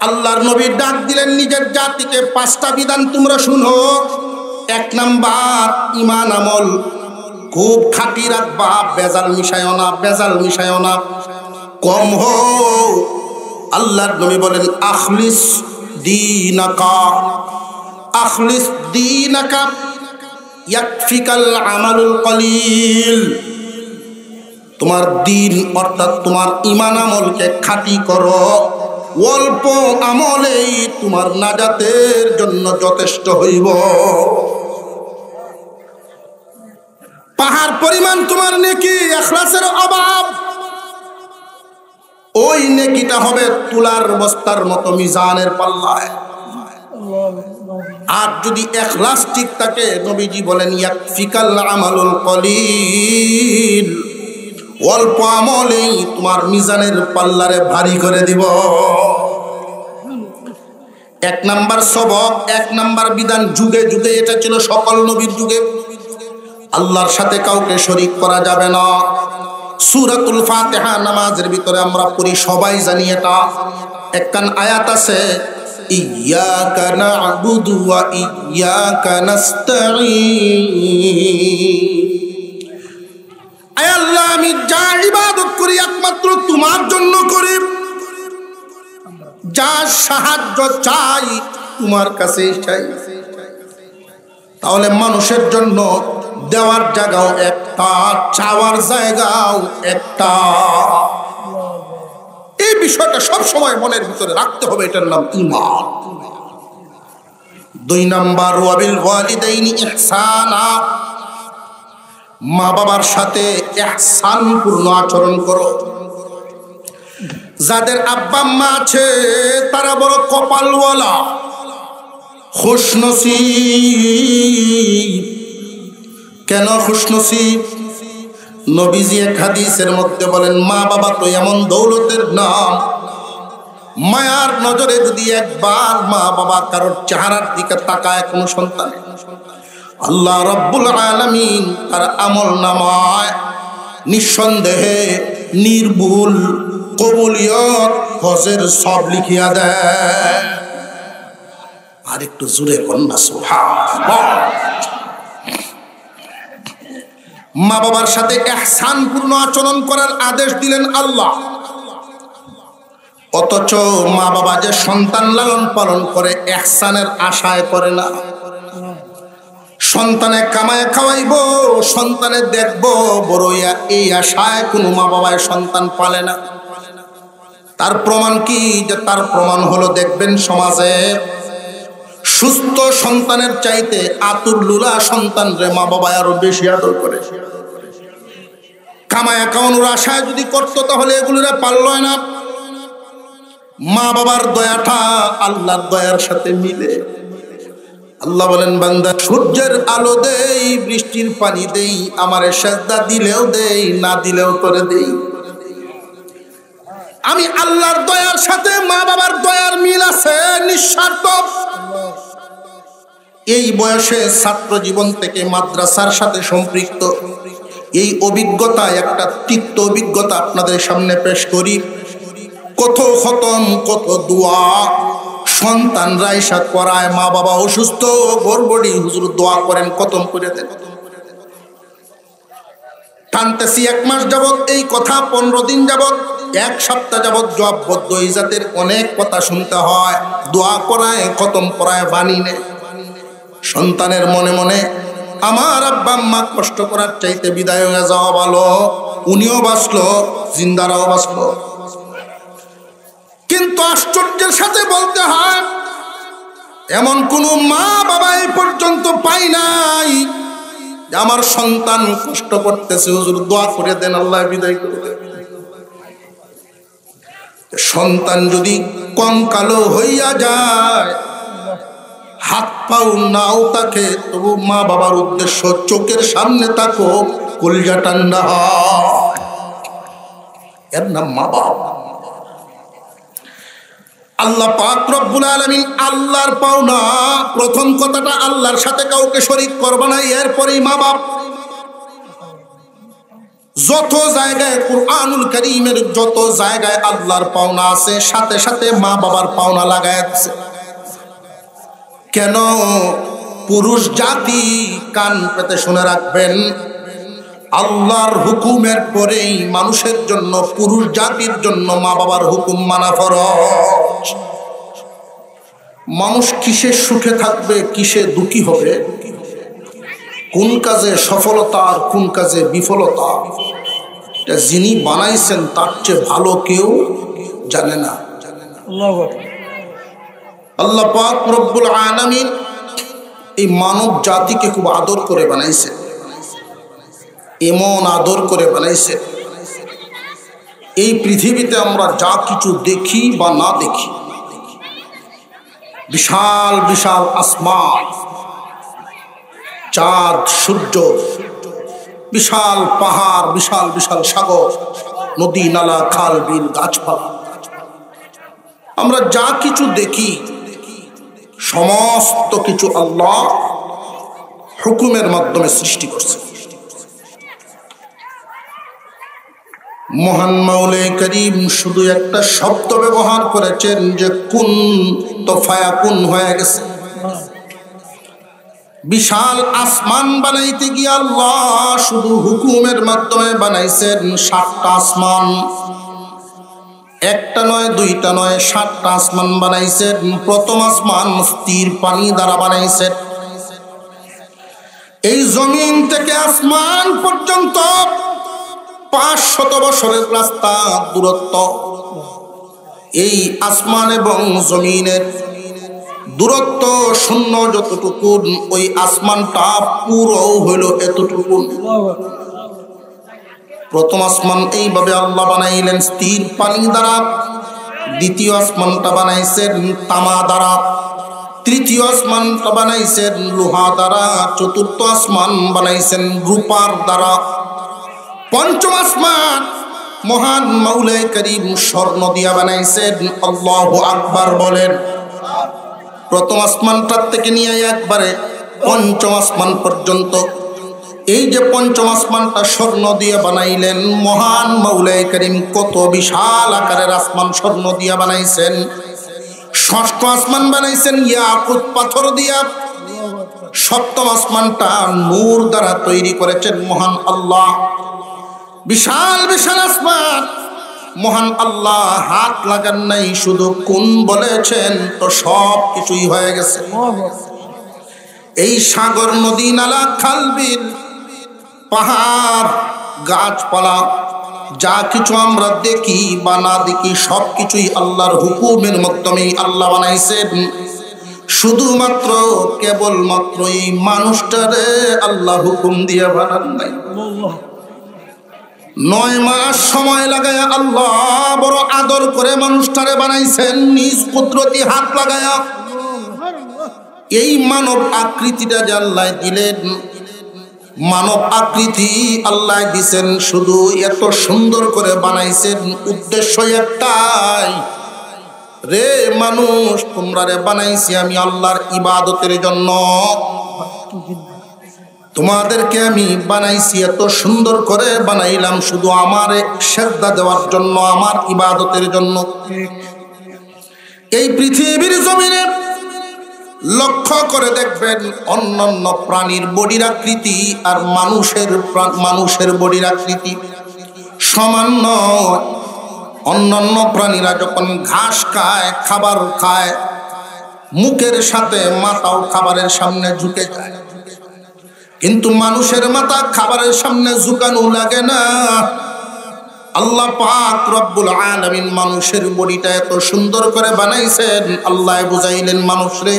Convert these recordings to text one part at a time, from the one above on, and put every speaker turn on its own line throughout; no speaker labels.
আল্লাহর নবী ডাক দিলেন নিজের জাতিকে, 5টা বিধান তোমরা শুনো। 1 নাম্বার, ঈমান আমল খুব খাঁটি রাখবা, বেজাল মিশায়ও না, বেজাল মিশায়ও না, কম হোক। আল্লাহর নবী বলেন আখলিস দীনাকা, আখলিস দীনাকা ইয়াকফিকাল আমালুল কলিল। তোমার দিন অর্থাৎ তোমার ঈমান আমলকে খাঁটি করো, অল্প আমলেই তোমার নাজাতের জন্য যথেষ্ট হইব। পাহাড় পরিমাণ তোমার নেকি, ইখলাসের অভাব, ওই নেকিটা হবে তুলার বস্তার মতো মিজানের পাল্লায়। আর যদি ইখলাস ঠিক থাকে, নবীজি বলেন ইয়াকফিকাল আমালুল কলিল, অল্প আমলেই তোমার মিজানের পাল্লারে ভারী করে দিব। 1 নাম্বার সবক, 1 নাম্বার বিধান, যুগে যুগে এটা ছিল, সকল নবীর যুগে আল্লাহর সাথে কাউকে শরীক করা যাবে না। সূরাতুল ফাতিহা নামাজের ভিতরে আমরা পড়ি, সবাই জানি এটা। একখান আয়াত আছে, ইয়্যাকা না'বুদু ওয়া ইয়্যাকা নাস্তাঈন। আয় আল্লাহ, আমি যা ইবাদত করি একমাত্র তোমার জন্য করি, যা সাহায্য চাই তোমার কাছেই চাই। তাহলে মানুষের জন্য দেওয়ার জায়গাও একটা, চাওয়ার জায়গাও একটা। এই বিষয়টা সব সময় মনের ভিতরে রাখতে হবে, এটার নাম ঈমান। 2 নাম্বার, ওয়াবিল ওয়ালিদাইনি ইহসানা, মা বাবার সাথে ইহসানপূর্ণ আচরণ করো। যাদের আব্বা আম্মা আছে তারা বড় কপালওয়ালা, খুশনসিব। কেন খুশনসিব? নবীজি এক হাদিসের মধ্যে বলেন, মা বাবা তো এমন দৌলতের নাম, মায়ার নজরে যদি একবার মা বাবা কারোর চেহারার দিকে তাকায় কোনো সন্তান, আল্লাহ রাব্বুল আলামিন তার আমল নামায় নিঃসন্দেহে নির্ভুল কবুলিয়ত হজের সব লিখিয়া দেয়। আর একটু জোরে কন্যা সুবহানাল্লাহ। মা বাবার সাথে ইহসানপূর্ণ আচরণ করার আদেশ দিলেন আল্লাহ। অথচ মা বাবা যে সন্তান লালন পালন করে ইহসানের আশায় করে না। সন্তানে কামায় খাওয়াইবো, সন্তানে দেখবো বড়ইয়া, এই আশায় কোনো মা বাবায় সন্তান পালে না। তার প্রমাণ কি? যে তার প্রমাণ হলো, দেখবেন সমাজে সুস্থ সন্তানের চাইতে আতুর লুলা সন্তান রে মা বাবা আরো বেশি আদর করে। কামায় খাওয়ানোর আশায় যদি করতো তাহলে এগুলোরা পারলো না। মা বাবার দয়াটা আল্লাহর দয়ার সাথে মিলে। আল্লাহ বলেন, বান্দা সূর্যের আলো দেই, বৃষ্টির পানি দেই, আমারে সেজদা দিলেও দেই, না দিলেও তোরে দেই। আমি আল্লাহর দয়ার সাথে মা বাবার দয়ার মিল আছে, নিঃস্বার্থ। এই বয়সে ছাত্র জীবন থেকে মাদ্রাসার সাথে সম্পৃক্ত এই অভিজ্ঞতা, একটা তিক্ত অভিজ্ঞতা আপনাদের সামনে পেশ করি। কত খতম, কত দোয়া সন্তানরা ইশা করায়, মা বাবা অসুস্থ, গড়বড়ি, হুজুর দোয়া করেন, খতম করে দেন। টানতেছি 1 মাস যাবত এই কথা, 15 দিন যাবত, 1 সপ্তাহ যাবত জবাববদ্ধ। এই জাতের অনেক কথা শুনতে হয়, দোয়া করায়, খতম করায়, বাণী নেয়। সন্তানের মনে মনে আমার আব্বা আম্মা কষ্ট করার চাইতে বিদায় হয়ে যাওয়া ভালো, উনিও বাঁচলো, জিন্দারাও বাঁচলো। কিন্তু আশ্চর্যের সাথে বলতে হয়, এমন কোন মা বাবা এই পর্যন্ত পাই নাই যে আমার সন্তান কষ্ট করতেছে, হুজুর দোয়া করে দেন, আল্লাহ বিদায় করে দেন। সন্তান যদি কঙ্কালো হইয়া যায়, হাত পাও নাও তাকে, তবু মা বাবার উদ্দেশ্য চোখের সামনে তাকো, কলিজা ঠান্ডা হয়। এর নাম মা বাবা। আল্লাহ পাক রব্বুল আলামিন আল্লাহর পাওনা। প্রথম কথাটা, আল্লাহর সাথে কাউকে শরীক করবে না, এরপরেই মা বাপ। যত জায়গায় কুরআনুল কারীমের যত জায়গায় আল্লাহর পাওনা আছে সাথে সাথে মা বাবার পাওনা লাগায় দিচ্ছে। কেন? পুরুষ জাতি কান পেতে শুনে রাখবেন, আল্লাহর হুকুমের পরেই মানুষের জন্য, পুরুষ জাতির জন্য মা বাবার হুকুম মানা ফরজ। মানুষ কিসে সুখে থাকবে, কিসে দুঃখী হবে, কোন কাজে সফলতা আর কোন কাজে বিফলতা, এটা যিনি বানাইছেন তার চেয়ে ভালো কেউ জানে না। আল্লাহ পাক রব্বুল আলামিন এই মানব জাতিকে খুব আদর করে বানাইছে, এমন আদর করে বানাইছে এই পৃথিবীতে আমরা যা কিছু দেখি বা না দেখি, বিশাল বিশাল আসমান, চাঁদ, সূর্য, বিশাল পাহাড়, বিশাল বিশাল সাগর, নদী নালা, খাল বিল, গাছপালা, আমরা যা কিছু দেখি সমস্ত কিছু আল্লাহ হুকুমের মাধ্যমে সৃষ্টি করছে। মহান মাওলা করিম শুধু একটা শব্দ ব্যবহার করেছেন যে কুন, তো ফায়াকুন হয়ে গেছে। বিশাল আসমান বানাইতে গিয়ে আল্লাহ শুধু হুকুমের মাধ্যমে বানাইছেন 7টা আসমান। একটা নয়, দুইটা নয়, 7টা আসমান বানাইছেন। প্রথম আসমান স্থির পানি দ্বারা বানাইছেন। এই জমিন থেকে আসমান পর্যন্ত 500 বছরের রাস্তা দূরত্ব। এই আসমান এবং জমিনের দূরত্ব শূন্য যতটুকু, ওই আসমানটা পুরো হইল এতটুকু। প্রথম আসমান এইভাবে আল্লাহ বানাইলেন স্থির পানি দ্বারা, দ্বিতীয় আসমানটা বানাইছেন তামা দ্বারা, তৃতীয় আসমানটা বানাইছেন লোহা দ্বারা, চতুর্থ আসমান বানাইছেন রূপার দ্বারা, পঞ্চম আসমান মহান মাওলা করিম স্বর্ণ দিয়া বানাইছেন। আল্লাহু আকবার বলেন। প্রথম আসমানটার থেকে নিয়ে একবারে পঞ্চম আসমান পর্যন্ত, এই যে পঞ্চম আসমানটা স্বর্ণ দিয়ে বানাইলেন, মহান মাওলা করিম কত বিশাল আকারের আসমান স্বর্ণ দিয়া বানাইছেন। ষষ্ঠ আসমান বানাইছেন ইয়াকুত পাথর দিয়া। সপ্তম আসমানটা নূর দ্বারা তৈরি করেছেন মহান আল্লাহ। বিশাল বিশাল আসমান, মহান আল্লাহ হাত লাগান নাই, শুধু কোন বলেছেন তো সব কিছুই হয়ে গেছে। এই সাগর, নদী নালা, খাল বিল, পাহাড়, গাছপালা, যা কিছু আমরা দেখি বা না দেখি সব কিছুই আল্লাহর হুকুমের মাধ্যমে আল্লাহ বানাইছেন। শুধুমাত্র কেবলমাত্র এই মানুষটারে আল্লাহ হুকুম দিয়ে বানান নাই। 9 মাস সময় লাগায়া আল্লাহ বড় আদর করে মানুষটারে বানাইছেন, নিজ কুদরতি হাত লাগায়া। এই মানব আকৃতিটা যে আল্লাহ দিলেন, মানব আকৃতি আল্লাহ দিছেন, শুধু এত সুন্দর করে বানাইছেন উদ্দেশ্য একটাই, রে মানুষ তোমরা রে বানাইছি আমি আল্লাহর ইবাদতের জন্য। তোমাদেরকে আমি বানাইছি, এত সুন্দর করে বানাইলাম শুধু আমার সেজদা দেওয়ার জন্য, আমার ইবাদতের জন্য। এই পৃথিবীর জমিনে লক্ষ্য করে দেখবেন অন্যান্য প্রাণীর বডির আকৃতি আর মানুষের বডির আকৃতি সমান নয়। অন্যান্য প্রাণীরা যখন ঘাস খায়, খাবার খায়, মুখের সাথে মাথাও খাবারের সামনে ঝুঁকে যায়, কিন্তু মানুষের মাথা খাবারের সামনে ঝুঁকানো লাগে না। আল্লাহ পাক রব্বুল আলামিন মানুষের বডিটা এত সুন্দর করে বানাইছেন। আল্লাহ বুঝাইলেন মানুষরে,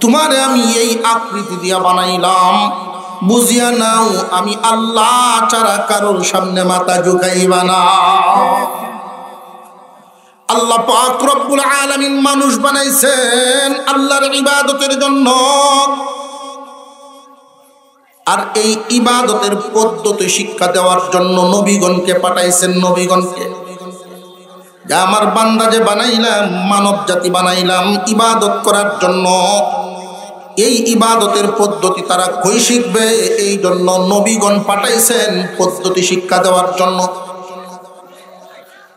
তোমারে আমি এই আকৃতি দিয়া বানাইলাম, বুঝিয়া নাও আমি আল্লাহ ছাড়া কারোর সামনে মাথা ঝুঁকাইবা না। আল্লাহ পাক রব্বুল আলামিন মানুষ বানাইছেন আল্লাহর ইবাদতের জন্য, আর এই ইবাদতের পদ্ধতি শিক্ষা দেওয়ার জন্য নবীগণকে পাঠাইছেন। নবীগণকে, যা আমার বান্দা যে বানাইলাম, মানব জাতি বানাইলাম ইবাদত করার জন্য, এই ইবাদতের পদ্ধতি তারা কই শিখবে? এই জন্য নবীগণ পাঠাইছেন পদ্ধতি শিক্ষা দেওয়ার জন্য।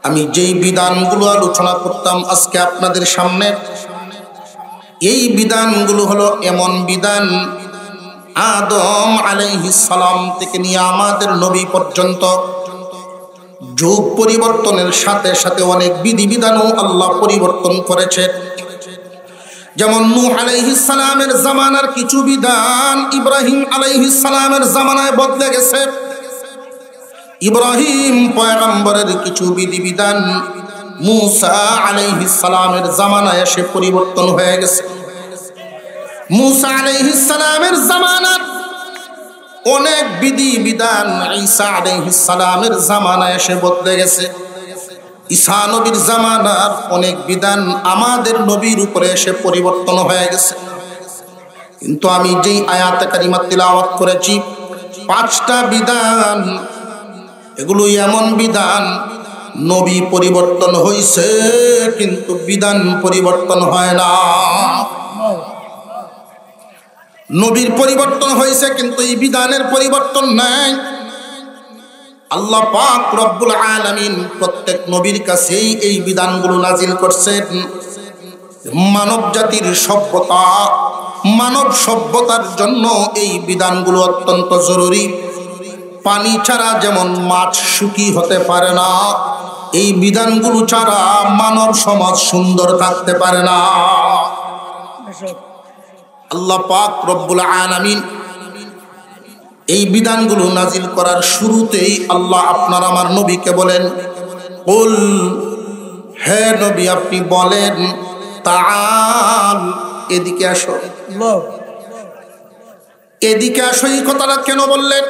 আমি যেই বিধানগুলো আলোচনা করতাম আজকে আপনাদের সামনে, এই বিধানগুলো হলো এমন বিধান আদম আলাইহিস সালাম থেকে নিয়ে আমাদের নবী পর্যন্ত যুগ পরিবর্তনের সাথে সাথে অনেক বিধিবিধানও আল্লাহ পরিবর্তন করেছেন। যেমন নূহ আলাইহিস সালামের জামানার কিছু বিধান ইব্রাহিম আলাইহিস সালামের জামানায় বদলে গেছে। ইব্রাহিম পয়গম্বরের কিছু বিধিবিধান মূসা আলাইহিস সালামের জামানায় এসে পরিবর্তন হয়ে গেছে। মূসা আলাইহিস সালামের জামানার অনেক বিধিবিধান ঈসা আলাইহিস সালামের জামানায় এসে বদলে গেছে। ঈসা নবীর জামানার অনেক বিধান আমাদের নবীর উপরে এসে পরিবর্তন হয়ে গেছে। কিন্তু আমি যেই আয়াতে কারিমা তিলাওয়াত করেছি, 5টা বিধান, এগুলো এমন বিধান নবী পরিবর্তন হয়েছে কিন্তু বিধান পরিবর্তন হয় না। নবীর পরিবর্তন হয়েছে কিন্তু এই বিধানের পরিবর্তন নাই। আল্লাহ পাক রব্বুল আলামিন প্রত্যেক নবীর কাছেই এই বিধানগুলো নাজিল করছেন। মানব জাতির সভ্যতা, মানব সভ্যতার জন্য এই বিধানগুলো অত্যন্ত জরুরি। পানি ছাড়া যেমন মাছ সুখী হতে পারে না, এই বিধানগুলো ছাড়া মানব সমাজ সুন্দর থাকতে পারে না। আল্লাহ পাক রব্বুল আলামিন এই বিধানগুলো নাজিল করার শুরুতেই আল্লাহ আপনার আমার নবীকে বলেন, কুল, হে নবী আপনি বলেন, তাআল, এদিকে আসো, এদিকে আসো। এই কথাটা কেন বললেন?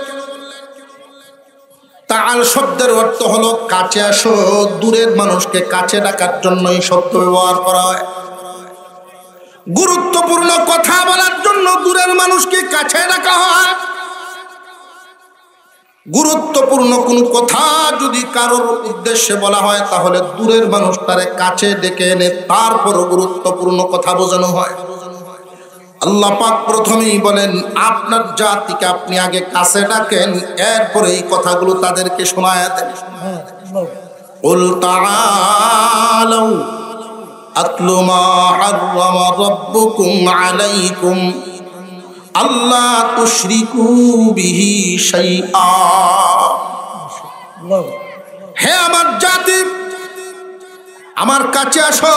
তাআল শব্দের অর্থ হলো কাছে আসো। দূরের মানুষকে কাছে ডাকার জন্য এই শব্দ ব্যবহার করা হয়। গুরুত্বপূর্ণ কথা বলার জন্য দূরের মানুষকে কাছে ডাকা হয়। গুরুত্বপূর্ণ কোন কথা যদি কারোর উদ্দেশ্যে বলা হয় তাহলে দূরের মানুষটারে কাছে ডেকে এনে তারপরও গুরুত্বপূর্ণ কথা বোঝানো হয়। আল্লাহ পাক প্রথমেই বলেন আপনার জাতিকে আপনি আগে কাছে ডাকেন, এরপরে এই কথাগুলো তাদেরকে শোনায় দেন। কুল তাআলু আতলু মা হাররামা রাব্বুকুম আলাইকুম আল্লাহ তুশরিকু বিহি শাইআ। হে আমার জাতি, আমার কাছে আসো,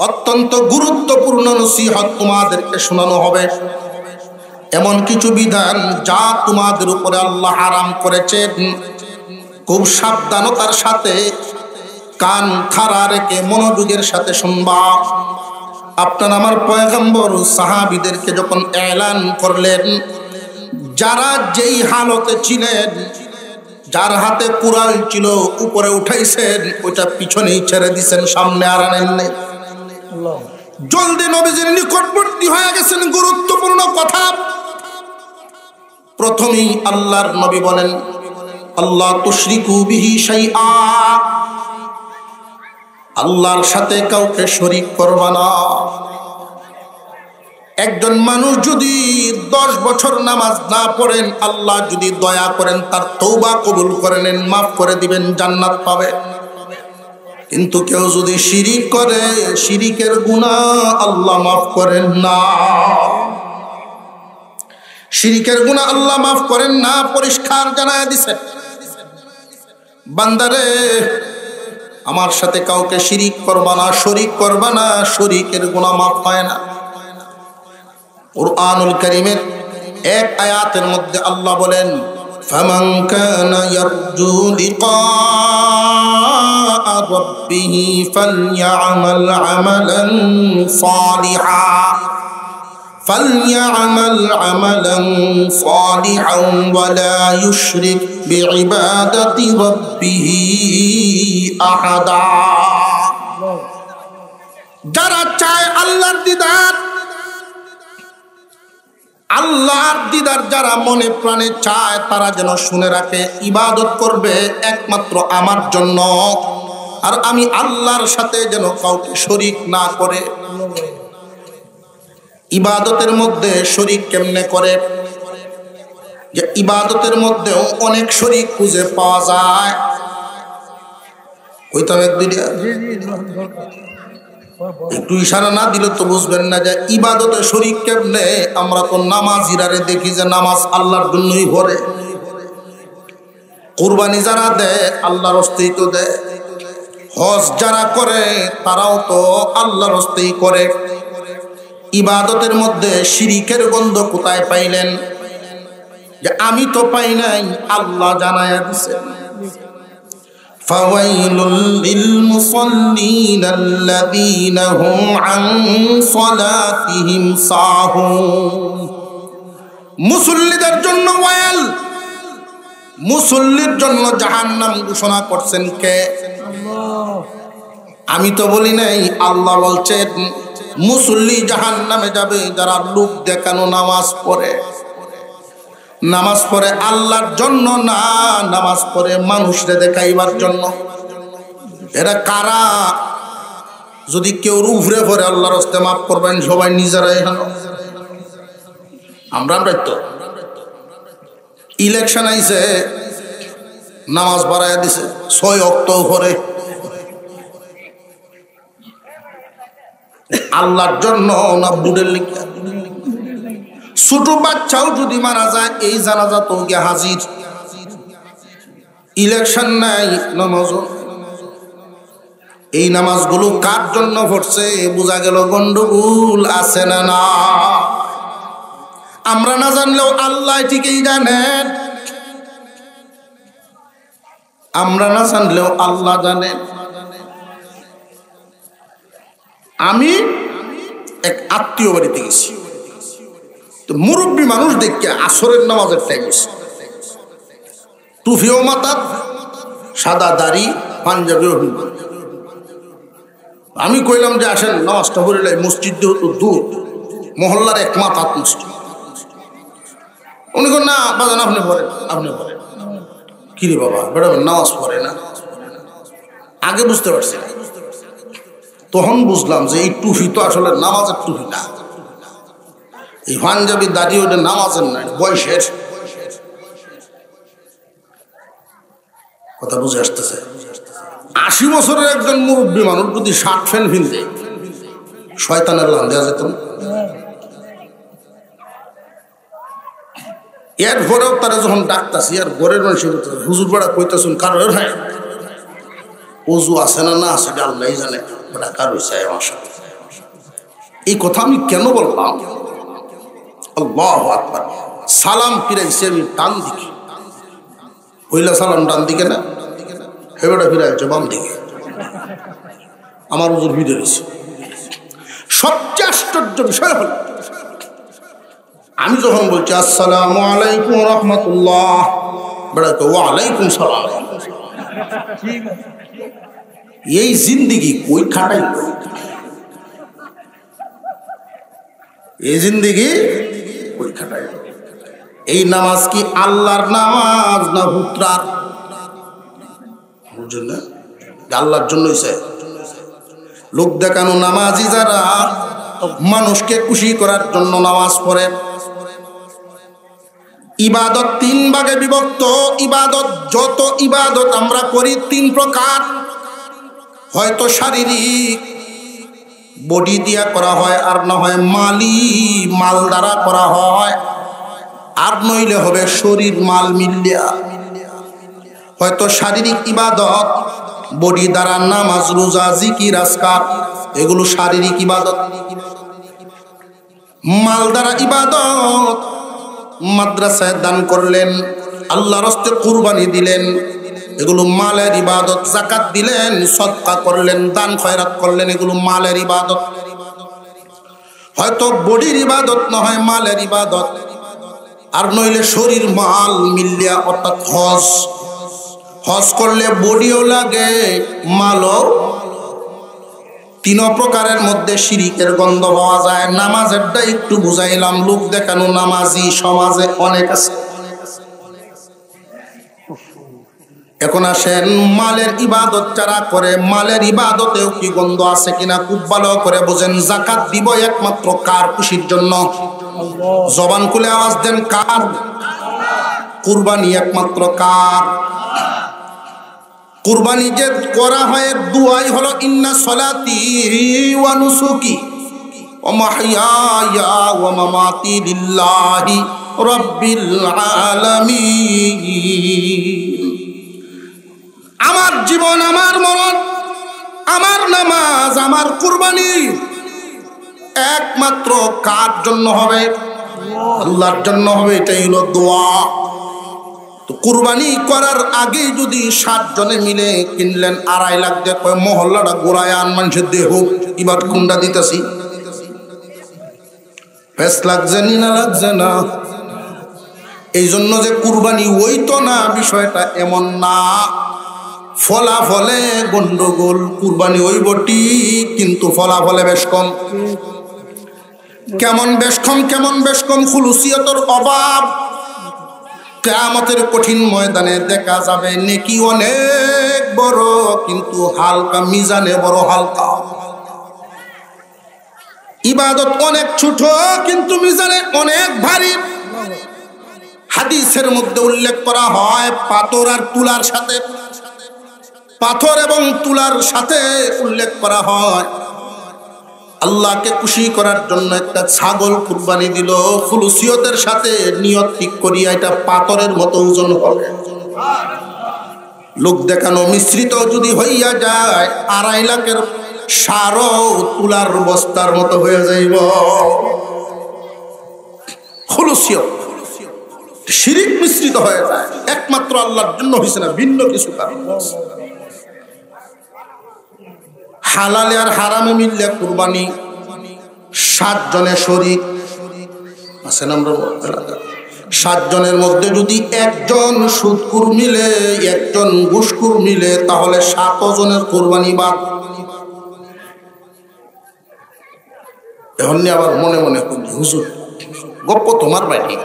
অত্যন্ত গুরুত্বপূর্ণ নসিহত তোমাদেরকে শোনানো হবে। এমন কিছু বিধান যা তোমাদের উপরে আল্লাহ হারাম করেছেন, খুব সাবধানতার সাথে কান খাড়া রেখে মনোযোগের সাথে শুনবা। আপনার আমার পয়গম্বর সাহাবীদেরকে যখন এলান করলেন, যারা যেই হালতে ছিলেন, যার হাতে কুরআন ছিল উপরে উঠাইছেন, ওইটা পিছনেই ছেড়ে দিয়েছেন, সামনে আর আনেন নাই। জলদি নবীজির নিকটবর্তী হয়ে গেছেন। গুরুত্বপূর্ণ কথা প্রথমেই আল্লাহর নবী বলেন, আল্লাহ তুশরিকু বিহি শাইআ, আল্লাহর সাথে কাউকে শরীক করবা না। একজন মানুষ যদি 10 বছর নামাজ না পড়েন, আল্লাহ যদি দয়া করেন তার তওবা কবুল করে নেন, মাফ করে দিবেন, জান্নাত পাবে। কিন্তু কেউ যদি শিরিক করে, শিরিকের গুনাহ আল্লাহ মাফ করেন না। শিরিকের গুনাহ আল্লাহ মাফ করেন না, পরিষ্কার জানায় দিয়েছেন। বান্দারে, আমার সাথে কাউকে শিরিক করবা না, শরীক করবা না, শরীকের গুনাহ মাফ হয় না। কুরআনুল কারীমের এক আয়াতের মধ্যে আল্লাহ বলেন, ফামান কানা ইয়ারজু লিকা রাব্বিহি ফালইআমাল আমালান সালিহা ওয়া লা ইউশরিক বিইবাদাতি রাব্বিহি আহাদা। যারা চায় আল্লাহর দিদার, আল্লাহর দিদার যারা মনে প্রাণে চায়, তারা যেন শুনে রাখে ইবাদত করবে একমাত্র আমার জন্য, আর আমি আল্লাহর সাথে যেন কাউকে শরীক না করে। ইবাদতের মধ্যে শরীক কেমনে করে, যে ইবাদতের মধ্যেও অনেক শরীক খুঁজে পাওয়া যায়। কইতাম এক দুইটা, একটু ইশারা না দিলে তো বুঝবেন না যে ইবাদতে শরীক কেমনে। আমরা তো নামাজিরারে দেখি যে নামাজ আল্লাহর জন্যই পড়ে, কুরবানি যারা দেয় আল্লাহর হস্তেই তো দেয়, হজ যারা করে তারাও তো আল্লাহর হস্তেই করে। ইবাদতের মধ্যে শিরিকের গন্ধ কোথায় পাইলেন? যে আমি তো পাই নাই, আল্লাহ জানায়া দিছেন। ফাওয়াইলুল লিল মুসাল্লিন আল্লাযীনা হুম আন সালাতিহিম সাহুন। মুসল্লিদের জন্য ওয়াইল, মুসল্লির জন্য জাহান্নাম ঘোষণা করছেন কে? আল্লাহ। আমি তো বলি নাই, আল্লাহ বলছেন মুসল্লি জাহান্নামে যাবে যারা লোক দেখানো নামাজ পড়ে। নামাজ পড়ে আল্লাহর জন্য না, নামাজ পড়ে মানুষরে দেখাইবার জন্য। এরা কারা? যদি কেউ উফরে পড়ে আল্লাহর হস্তে মাফ করবেন সবাই নিজেরাই। আমরাই তো ইলেকশন আইছে, নামাজ বাড়াইয়া দিছে 6 ওয়াক্ত পরে। আল্লাহর জন্য না বুড়ের লিখা? ছোট বাচ্চাও যদি মারা যায় এই জানাজা তো গিয়ে হাজির। ইলেকশন নাই, নামাজ। এই নামাজগুলো কার জন্য পড়ছে? বোঝা গেল গন্ডগোল আছে না না। আমরা না জানলেও আল্লাহ ঠিকই জানেন, আমরা না জানলেও আল্লাহ জানেন। আমি এক আত্মীয় বাড়িতে গেছি, তো মুরব্বী মানুষ দেখে আসরের নামাজের টাইম হয়েছে, টুফিও মাথা, সাদা দাড়ি, পাঞ্জাবিও। আমি কইলাম যে আসেন নামাজটা পড়ে লাই, মসজিদ যেহেতু দূর, মহল্লার এক মাথা মসজিদ। উনি কোন না বাজান আপনি পড়েন, আপনি পড়েন। কিরে বাবা, বেড়া নামাজ পড়ে না? আগে বুঝতে পারছি, তখন বুঝলাম যে এই টুফি তো আসলে নামাজের টুফি না। এই পাঞ্জাবি দাড়ি ওটা নামাজের নাই, বয়সের কথা বুঝে আসতেছে। 80 বছরের একজন মুরব্বী মানুষ যদি শার্ট ফ্যান ভিনতে, শয়তানের লান দেওয়া যেত না। এরপরেও তারা যখন ডাকতাছি আর ঘরের মানুষ হুজুর বেড়া কইতেছেন কারোর হয় অজু আছে না না আছে আল্লাহ জানে, বেড়া কারো চাই আমার সাথে। এই কথা আমি কেন বললাম? আল্লাহু আকবার। সালাম ফিরাইছে আমি ডান দিকে, হইলা সালাম ডান দিকে না, হেবেটা ফিরাইছে বাম দিকে। আমার হুজুর ভিড়ে রয়েছে। সবচেয়ে আশ্চর্য বিষয় হল, আমি যখন বলছি আসসালামু আলাইকুম রহমতুল্লাহ, বেড়াকে ওয়ালাইকুম সালাম। এই জিন্দিগি কই খাটাই? এই জিন্দিগি কই খাটাই? এই নামাজ কি আল্লাহর নামাজ না হুতরার? বুঝলেন না? আল্লাহর জন্য হইছে। লোক দেখানো নামাজি যারা মানুষকে খুশি করার জন্য নামাজ পড়ে। ইবাদত 3 ভাগে বিভক্ত। ইবাদত, যত ইবাদত আমরা করি 3 প্রকার। হয়তো শারীরিক, বডি দিয়া করা হয়, আর না হয় মাল দ্বারা করা হয়, আর নইলে হবে শরীর মাল মিলিয়া। হয়তো শারীরিক ইবাদত, বডি দ্বারা নামাজ, রোজা, জিকির, আজকার, এগুলো শারীরিক ইবাদত। মাল দ্বারা ইবাদত, মাদ্রাসায় দান করলেন, আল্লাহর রাস্তায় কুরবানি দিলেন, এগুলো মালের ইবাদত। যাকাত দিলেন, সদকা করলেন, দান খয়রাত করলেন, এগুলো মালের ইবাদত। হয়তো বডির ইবাদত না হয় মালের ইবাদত, আর নইলে শরীর মাল মিলিয়া, অর্থাৎ হজ। হজ করলে বডিও লাগে, মালও। 3 প্রকারের মধ্যে শিরিকের গন্ধ পাওয়া যায়। নামাজেরটা একটু বুঝাইলাম, লোক দেখানো নামাজি সমাজে অনেক আছে। এখন আসেন, মালের ইবাদত যারা করে, মালের ইবাদতেও কি গন্ধ আছে কিনা খুব ভালো করে বোঝেন। যাকাত দিব একমাত্র কার খুশির জন্য? জবান খুলে আওয়াজ দেন, কার? কুরবানি একমাত্র কার? কুরবানি যে করা হয় দুয়াই হলো ইন্না সলাতি ওয়া নুসুকি ওয়া মাহইয়ায়া ওয়া মামাতি লিল্লাহি রাব্বিল আলামিন। আমার জীবন, আমার মরণ, আমার নামাজ, আমার কুরবানি একমাত্র কার জন্য হবে? আল্লাহর জন্য হবে। এটাই হলো দোয়া। তো কুরবানি করার আগে যদি 7 জনে মিলে কিনলেন 2.5 লাখ দিয়ে, মহল্লাটা গোড়ায় আন, মানুষের দেহ এবার কোনটা দিতেছি, বেশ লাগছে না লাগছে না? এই জন্য যে কুরবানি ওই তো না, বিষয়টা এমন না। ফলাফলে গন্ডগোল। কুরবানি ওই বটি, কিন্তু ফলাফলে বেশ কম। কেমন বেশ কম? কেমন বেশ কম? খুলুসিয়তের অভাব। কিয়ামতের কঠিন ময়দানে দেখা যাবে নেকি অনেক বড়, কিন্তু হালকা, মিজানে বড় হালকা। ইবাদত অনেক ছোট, কিন্তু মিজানে অনেক ভারী। হাদিসের মধ্যে উল্লেখ করা হয়, পাথর আর তুলার সাথে, পাথর এবং তুলার সাথে উল্লেখ করা হয়, আল্লাহকে খুশি করার জন্য একটা ছাগল কুরবানি দিল, খুলুসিয়তের সাথে নিয়ত ঠিক করিয়া এটা পাথরের মতো ওজন হবে। লোক দেখানো মিশ্রিত যদি হইয়া যায়, 2.5 লাখের সারও তুলার বস্তার মতো হয়ে যাইব। খুলুসিয়ত, শিরিক মিশ্রিত হয়ে যায়, একমাত্র আল্লাহর জন্য হইছে না, ভিন্ন কিছু কারণ। হালালে আর হারামে মিললে কুরবানি 7 জনে শরীক আছেন। আমরা 7 জনের মধ্যে যদি একজন সুদকুর মিলে, একজন ঘুষখোর মিলে, তাহলে 7 জনের কুরবানি বাদ। এখন আবার মনে মনে করছি, হুজুর গপ্প তোমার বাড়ি,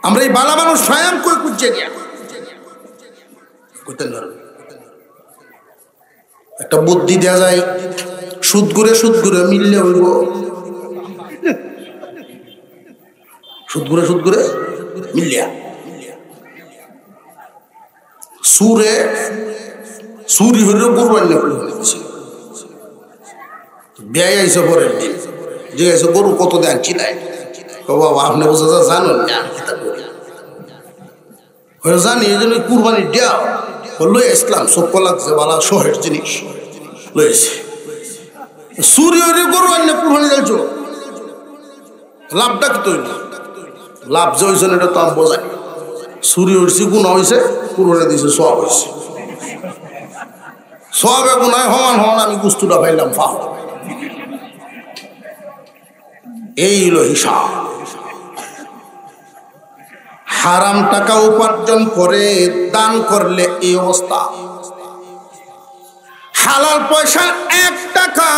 আমরা এই বালা মানুষ স্বয়ং করে খুঁজছে গিয়া করতে পারবে। একটা বুদ্ধি দেওয়া যায়, সুদ ঘুরে মিললে হইব। সুদ ঘুরে মিলিয়া সুরি হইল কুরবানি ব্যয় আইসে পরের দিন যে আইসে গরু কত দেন চিনায়, বাবা আপনি বোঝা জানেন না, জানি এই জন্য কুরবানি দেওয়া লই ইসলাম সব লাগছে বালা শহের জিনিস লইছে। সুরি হইলে গরু আনলে কুরবানি দিয়েছ, লাভটা কি তৈরি? লাভ যে হয়েছে এটা তো আমি বোঝাই। সুরি হয়েছে, গুণা হয়েছে, কুরবানি দিয়েছে, সব হয়েছে। সবে গুণায় হমান হন, আমি গুস্তুটা পাইলাম ফা। এই হলো হিসাব। হারাম টাকা উপার্জন করে দান করলে এই অবস্থা। হালাল পয়সা 1 টাকা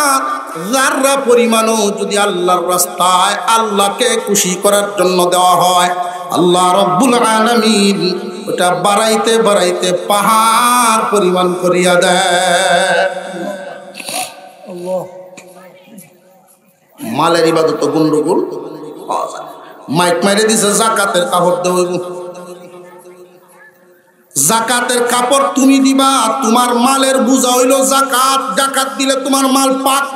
যাররা পরিমাণও যদি আল্লাহর রাস্তায় আল্লাহকে খুশি করার জন্য দেওয়া হয়, আল্লাহ রব্বুল আলামিন ওটা বাড়াইতে বাড়াইতে পাহাড় পরিমাণ করিয়া দেয়। মালের ইবাদত গন্ডগোল পাওয়া যায়। মাইক মাইরে দিছে জাকাতের কাপড় দেব, জাকাতের কাপড় তুমি দিবা, তোমার মালের বোঝা হইল জাকাত। জাকাত দিলে তোমার মাল পাক।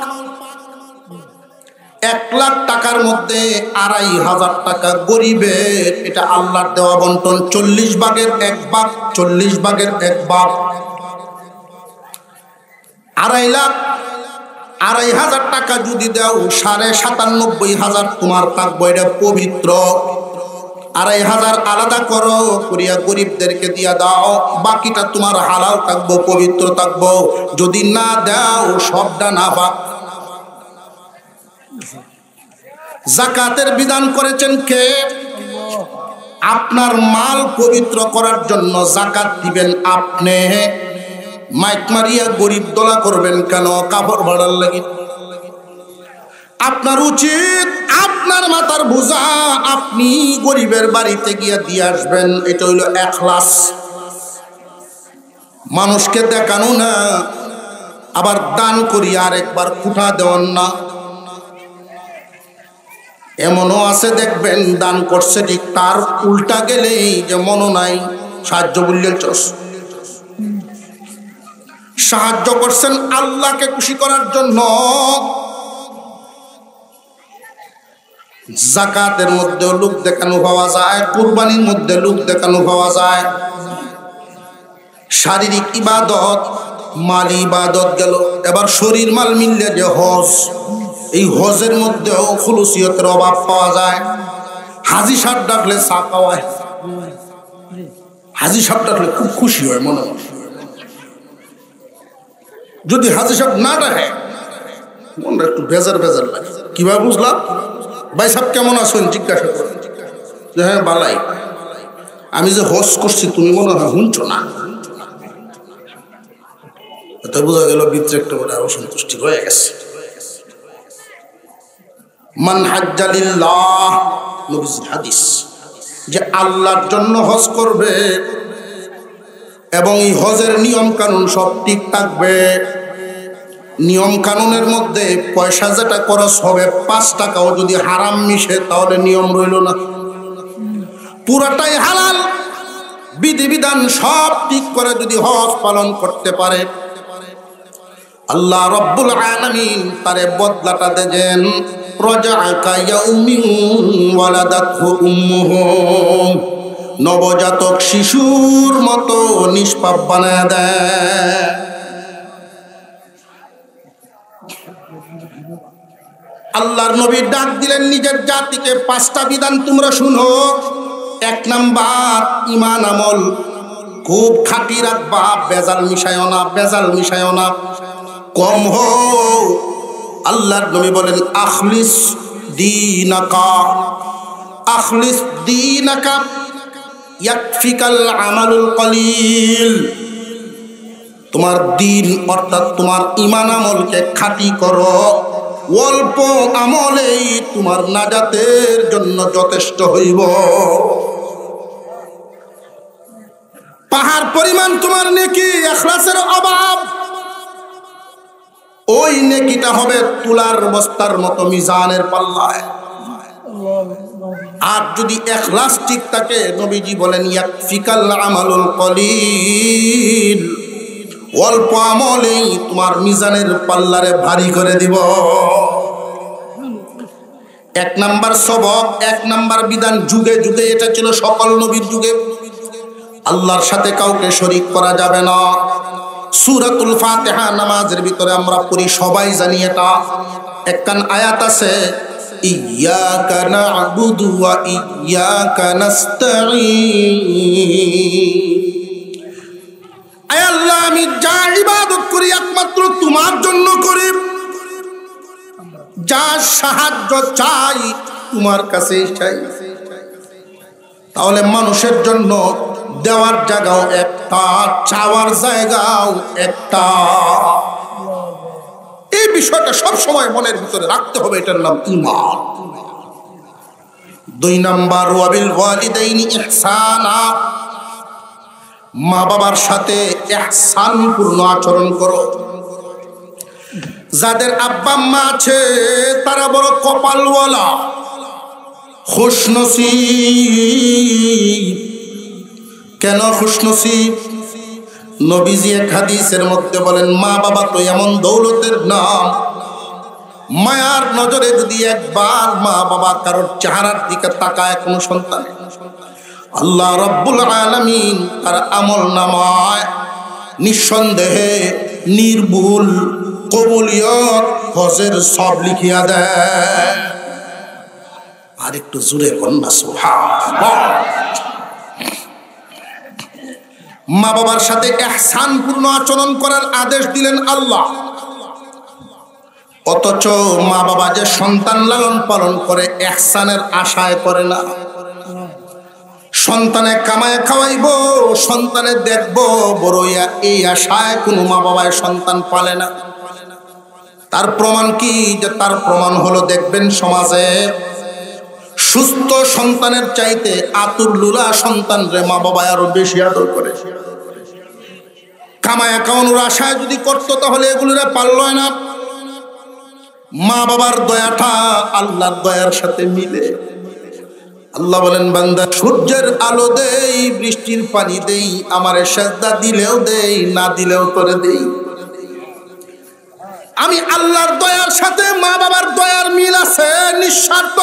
1 লাখ টাকার মধ্যে 2,500 টাকা গরিবের, এটা আল্লাহর দেওয়া বন্টন। 40 ভাগের 1 ভাগ, 40 ভাগের 1 ভাগ। 2.5 লাখ 2,500 টাকা যদি দাও, 97,500 তোমার থাকবো, এটা পবিত্র। 2,500 আলাদা করো করিয়া গরিবদেরকে দিয়া দাও, বাকিটা তোমার হালাল থাকবো, পবিত্র থাকবো। যদি না দাও, সবটা না পাক। জাকাতের বিধান করেছেন কে? আপনার মাল পবিত্র করার জন্য জাকাত দিবেন আপনি। মাইক মারিয়া গরিব দোলা করবেন কেন? কাপড় ভাড়ার লাগে। আপনার উচিত আপনার মাথার বোঝা আপনি গরিবের বাড়িতে গিয়া দিয়ে আসবেন। এটা হইল এখলাস। মানুষকে দেখানো না, আবার দান করি আর একবার কুঠা দেওয়ান না। এমনও আছে দেখবেন দান করছে ঠিক, তার উল্টা গেলেই যে মনও নাই, সাহায্য বললেন চস। সাহায্য করছেন আল্লাহকে খুশি করার জন্য। যাকাতের মধ্যে লোক দেখানো পাওয়া যায়, কুরবানির মধ্যে লোক দেখানো পাওয়া যায়। শারীরিক ইবাদত, মালি ইবাদত গেল। এবার শরীর মাল মিললে যে হজ, এই হজের মধ্যেও খুলুসিয়তের অভাব পাওয়া যায়। হাজি সাহেব ডাকলে চা খাওয়ায়, হাজি সাহেব ডাকলে খুব খুশি হয় মনে হয়। যদি হাজি সাহেব না ডাকে মনটা একটু বেজার বেজার লাগে। কিভাবে বুঝলাম? ভাই সাহেব কেমন আছেন জিজ্ঞাসা করেন যে হ্যাঁ বালাই, আমি যে হজ করছি তুমি মনে হয় শুনছো না। এটা বোঝা গেল ভিতরে একটা বড় অসন্তুষ্টি হয়ে গেছে। মান হাজ্জা লিল্লাহ, নবীজির হাদিস, যে আল্লাহর জন্য হজ করবে এবং এই হজের নিয়ম কানুন সব ঠিক থাকবে। নিয়ম কানুনের মধ্যে পয়সা যেটা খরচ হবে 5 টাকাও যদি হারাম মিশে তাহলে নিয়ম রইল না, পুরাটাই হালাল। বিধিবিধান সব ঠিক করে যদি হজ পালন করতে পারে, আল্লাহ রব্বুল আলামিন তারে বদলাটা দেন। রাজাকা ইয়াউমিন ওয়ালাদাতহু উম্মুহু, নবজাতক শিশুর মতো নিষ্পাপ বানায় দেয়। আল্লাহর নবী ডাক দিলেন নিজের জাতিকে, 5টা বিধান তোমরা শুনো। 1 নাম্বার, ঈমান আমল খুব খাঁটি রাখবা, বেজাল মিশায়ও না, বেজাল মিশায়ও না, কম হোক। আল্লাহর নবী বলেন আখলিস দীনাকা, আখলিস দীনাকা ইয়াকফিকাল আমালুল কলিল। তোমার দিন অর্থাৎ তোমার ঈমান আমলকে খাঁটি করো, অল্প আমলেই তোমার নাজাতের জন্য যথেষ্ট হইব। পাহাড় পরিমাণ তোমার নেকি, ইখলাসের অভাব, ওই নেকিটা হবে তুলার বস্তার মতো মিজানের পাল্লায়। আর যদি ইখলাস ঠিক থাকে, নবীজি বলেন ইয়াকফিকাল আমালুল কলিল, অল্প আমলেই তোমার মিজানের পাল্লারে ভারী করে দিব। 1 নাম্বার সবক, 1 নাম্বার বিধান, যুগে যুগে এটা ছিল, সকল নবীর যুগে আল্লাহর সাথে কাউকে শরীক করা যাবে না। সূরাতুল ফাতিহা নামাজের ভিতরে আমরা পড়ি, সবাই জানি এটা। একখান আয়াত আছে, ইয়্যাকা না'বুদু ওয়া ইয়্যাকা নাস্তাঈন। আয় আল্লাহ, আমি যা ইবাদত করি একমাত্র তোমার জন্য করি, যা সাহায্য চাই তোমার কাছেই চাই। তাহলে মানুষের জন্য দেওয়ার জায়গাও একটা, চাওয়ার জায়গাও একটা। এই বিষয়টা সব সময় মনের ভিতরে রাখতে হবে, এটার নাম ঈমান। 2 নাম্বার, ওয়াবিল ওয়ালিদাইনি ইহসানা, মা বাবার সাথে ইহসানপূর্ণ আচরণ করো। যাদের আব্বা আম্মা আছে তারা বড় কপালওয়ালা, খুশনসিব। কেন খুশনসিব? নবীজি এক হাদিসের মধ্যে বলেন, মা বাবা তো এমন দৌলতের নাম, মায়ার নজরে যদি একবার মা বাবা কারোর চেহারার দিকে তাকায় কোনো সন্তান, আল্লাহ রব্বুল আলামিন তার আমল নামায় নিঃসন্দেহে নির্ভুল কবুলিয়ত হজের সব লিখিয়া দেয়। আর একটু জোরে কন্যা সুবহানাল্লাহ। মা বাবার সাথে ইহসানপূর্ণ আচরণ করার আদেশ দিলেন আল্লাহ। অথচ মা বাবা যে সন্তান লালন পালন করে ইহসানের আশায় করে না। সন্তানে কামায় খাওয়াইবো, সন্তানে দেখবো বড়ইয়া, এই আশায় কোনো মা বাবায় সন্তান পালে না। তার প্রমাণ কি? যে তার প্রমাণ হলো, দেখবেন সমাজে সুস্থ সন্তানের চাইতে আতুর লুলা সন্তান রে মা বাবা আরো বেশি আদর করে। কামায়া খাওয়ানোর আশায় যদি করতো তাহলে এগুলোরা পারল না। মা বাবার দয়াটা আল্লাহর দয়ার সাথে মিলে। আল্লাহ বলেন, বান্দা সূর্যের আলো দেই, বৃষ্টির পানি দেই, আমারে সেজদা দিলেও দেই, না দিলেও তোরে দেই। আমি আল্লাহর দয়ার সাথে মা বাবার দয়ার মিল আছে নিঃস্বার্থ।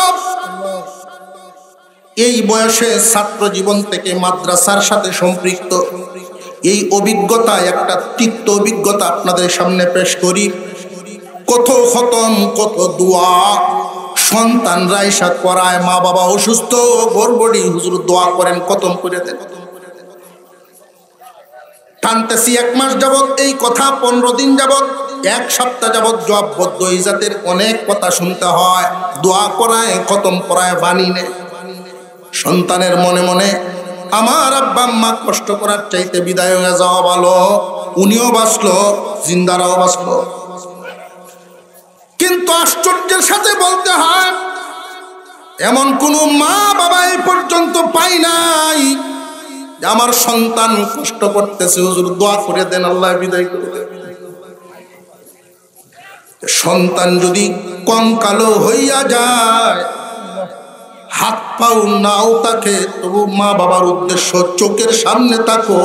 এই বয়সে ছাত্র জীবন থেকে মাদ্রাসার সাথে সম্পৃক্ত এই অভিজ্ঞতা, একটা তিক্ত অভিজ্ঞতা আপনাদের সামনে পেশ করি। কত খতম, কত দোয়া সন্তানরা ইশা করায়, মা বাবা অসুস্থ, গড়বড়ি, হুজুর দোয়া করেন, খতম করে দেন। টানতেছি 1 মাস যাবৎ এই কথা, 15 দিন যাবৎ, 1 সপ্তাহ যাবৎ জবাববদ্ধ। এই জাতের অনেক কথা শুনতে হয়, দোয়া করায়, খতম করায়, বাণী নেয়। সন্তানের মনে মনে আমার আব্বা আম্মা কষ্ট করার চাইতে বিদায় হয়ে যাওয়া ভালো, উনিও বাঁচলো, জিন্দারাও বাঁচলো। কিন্তু আশ্চর্যের সাথে বলতে হয়, এমন কোন মা বাবা এই পর্যন্ত পাই নাই যে আমার সন্তান কষ্ট করতেছে, হুজুর দোয়া করে দেন, আল্লাহ বিদায় করে দেন। সন্তান যদি কঙ্কালো হইয়া যায়, হাত পাও নাও তাকে, তবু মা বাবার উদ্দেশ্য চোখের সামনে তাকো,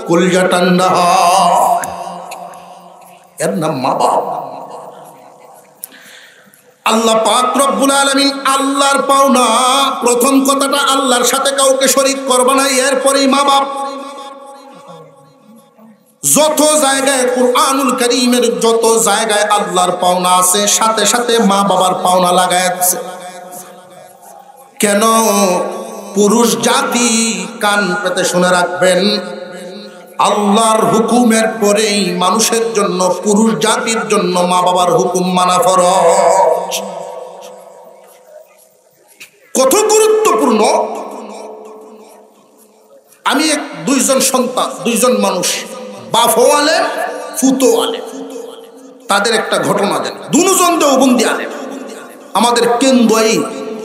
কলিজা ঠান্ডা হয়। এর নাম মা বাবা। আল্লাহ পাক রব্বুল আলামিন আল্লাহর পাওনা। প্রথম কথাটা, আল্লাহর সাথে কাউকে শরীক করবে না, এরপরেই মা বাপ। যত জায়গায় কুরআনুল কারীমের যত জায়গায় আল্লাহর পাওনা আছে, সাথে সাথে মা বাবার পাওনা লাগায় আছে। কেন? পুরুষ জাতি কান পেতে শুনে রাখবেন, আল্লাহর হুকুমের পরেই মানুষের জন্য, পুরুষ জাতির জন্য মা বাবার হুকুম মানা ফরজ। কত গুরুত্বপূর্ণ! আমি দুইজন সন্তান, দুইজন মানুষ, বাপও আলেম, ফুতো আলেম, তাদের একটা ঘটনা দেন। দুজন দেওবন্দি আলেম, আমাদের